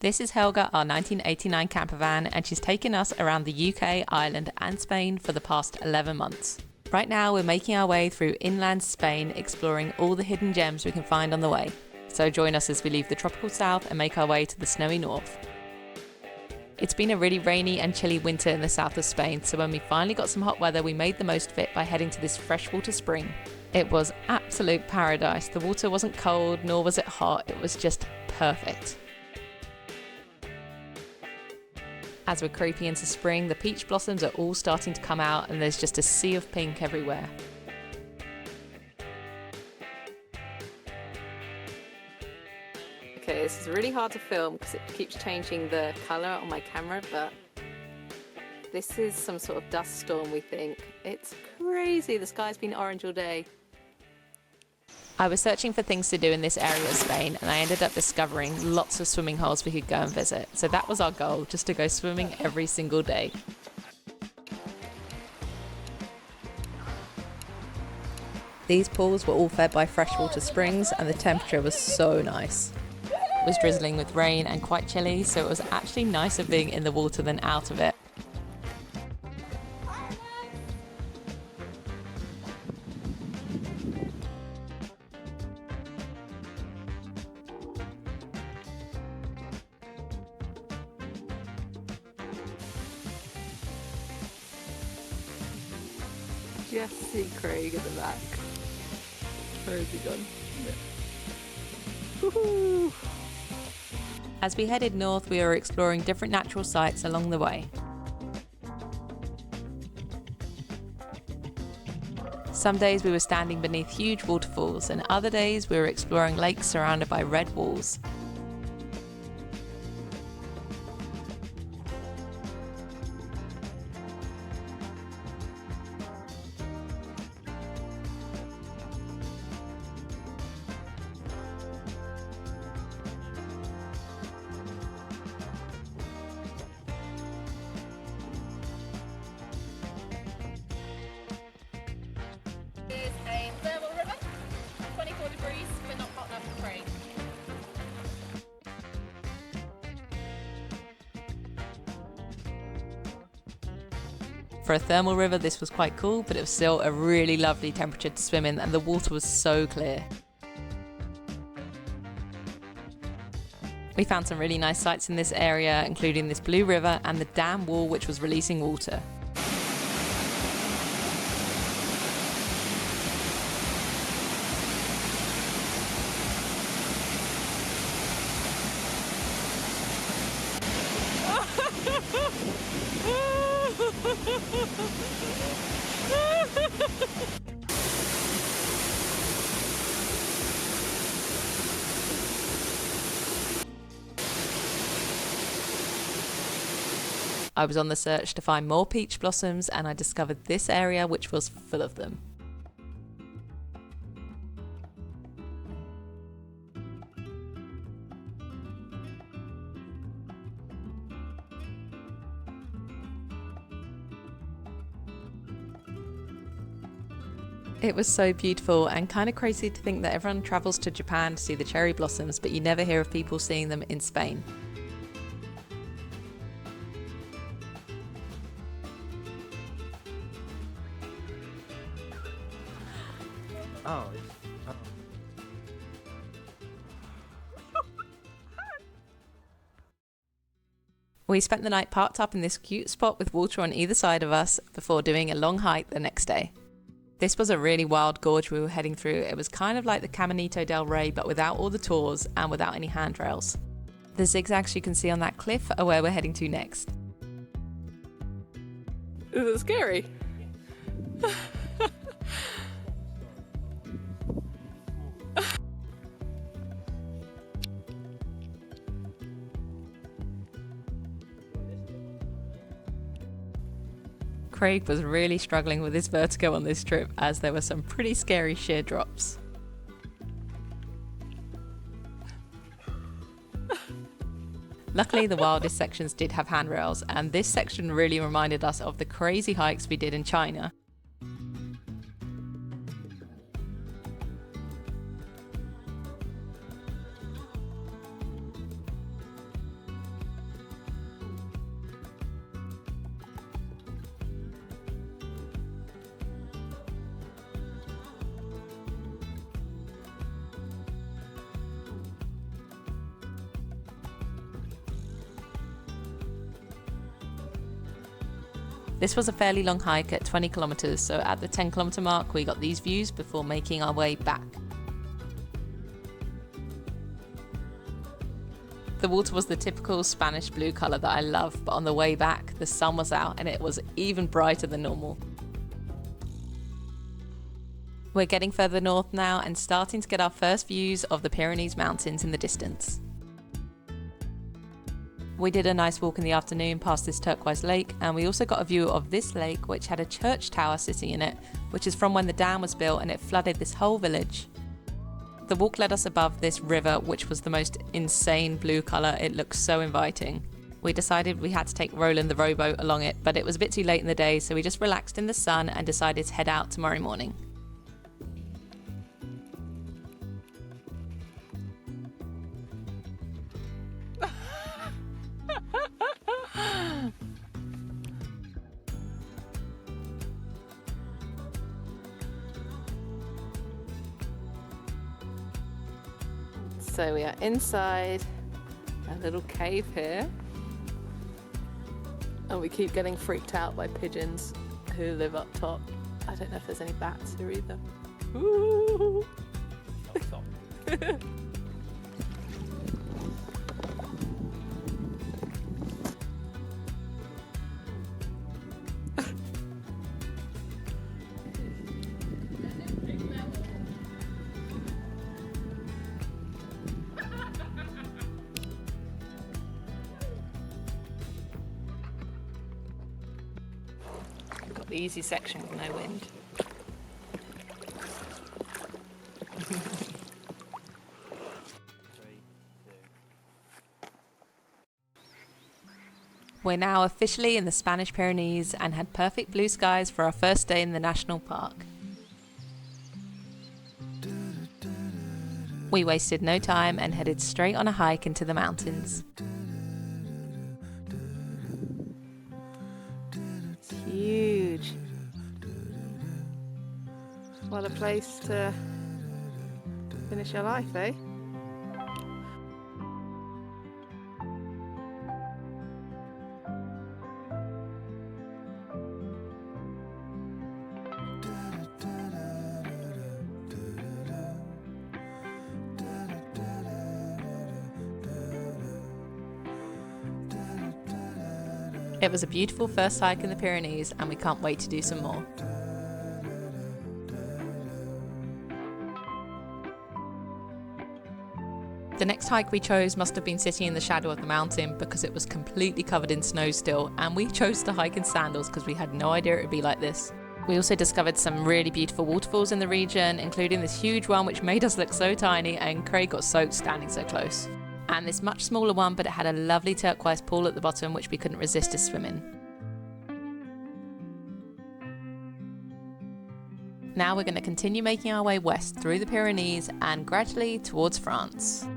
This is Helga, our 1989 campervan, and she's taken us around the UK, Ireland and Spain for the past 11 months. Right now we're making our way through inland Spain, exploring all the hidden gems we can find on the way. So join us as we leave the tropical south and make our way to the snowy north. It's been a really rainy and chilly winter in the south of Spain, so when we finally got some hot weather we made the most of it by heading to this freshwater spring. It was absolute paradise. The water wasn't cold, nor was it hot, it was just perfect. As we're creeping into spring, the peach blossoms are all starting to come out and there's just a sea of pink everywhere. Okay, this is really hard to film because it keeps changing the colour on my camera, but this is some sort of dust storm, we think. It's crazy, the sky's been orange all day. I was searching for things to do in this area of Spain and I ended up discovering lots of swimming holes we could go and visit. So that was our goal, just to go swimming every single day. These pools were all fed by freshwater springs and the temperature was so nice. It was drizzling with rain and quite chilly, so it was actually nicer being in the water than out of it. Just see Craig at the back. Where has he gone? Woohoo! As we headed north, we were exploring different natural sites along the way. Some days we were standing beneath huge waterfalls, and other days we were exploring lakes surrounded by red walls. Is a thermal river, 24 degrees, but not hot enough for Craig. For a thermal river, this was quite cool, but it was still a really lovely temperature to swim in and the water was so clear. We found some really nice sights in this area, including this blue river and the dam wall which was releasing water. I was on the search to find more peach blossoms and I discovered this area which was full of them. It was so beautiful and kind of crazy to think that everyone travels to Japan to see the cherry blossoms, but you never hear of people seeing them in Spain. We spent the night parked up in this cute spot with water on either side of us before doing a long hike the next day. This was a really wild gorge we were heading through. It was kind of like the Caminito del Rey but without all the tours and without any handrails. The zigzags you can see on that cliff are where we're heading to next. Is it scary? Craig was really struggling with his vertigo on this trip as there were some pretty scary sheer drops. Luckily the wildest sections did have handrails, and this section really reminded us of the crazy hikes we did in China. This was a fairly long hike at 20 kilometers, so at the 10-kilometer mark we got these views before making our way back. The water was the typical Spanish blue colour that I love, but on the way back the sun was out and it was even brighter than normal. We're getting further north now and starting to get our first views of the Pyrenees mountains in the distance. We did a nice walk in the afternoon past this turquoise lake, and we also got a view of this lake which had a church tower sitting in it, which is from when the dam was built and it flooded this whole village. The walk led us above this river, which was the most insane blue colour. It looked so inviting. We decided we had to take Roland the rowboat along it, but it was a bit too late in the day, so we just relaxed in the sun and decided to head out tomorrow morning. So we are inside a little cave here, and we keep getting freaked out by pigeons who live up top. I don't know if there's any bats here either. Ooh. Got the easy section with no wind. We're now officially in the Spanish Pyrenees and had perfect blue skies for our first day in the national park. We wasted no time and headed straight on a hike into the mountains. It's huge. What a place to finish your life, eh? It was a beautiful first hike in the Pyrenees and we can't wait to do some more. The next hike we chose must have been sitting in the shadow of the mountain because it was completely covered in snow still, and we chose to hike in sandals because we had no idea it would be like this. We also discovered some really beautiful waterfalls in the region, including this huge one which made us look so tiny, and Craig got soaked standing so close. And this much smaller one, but it had a lovely turquoise pool at the bottom which we couldn't resist to swim in. Now we're going to continue making our way west through the Pyrenees and gradually towards France.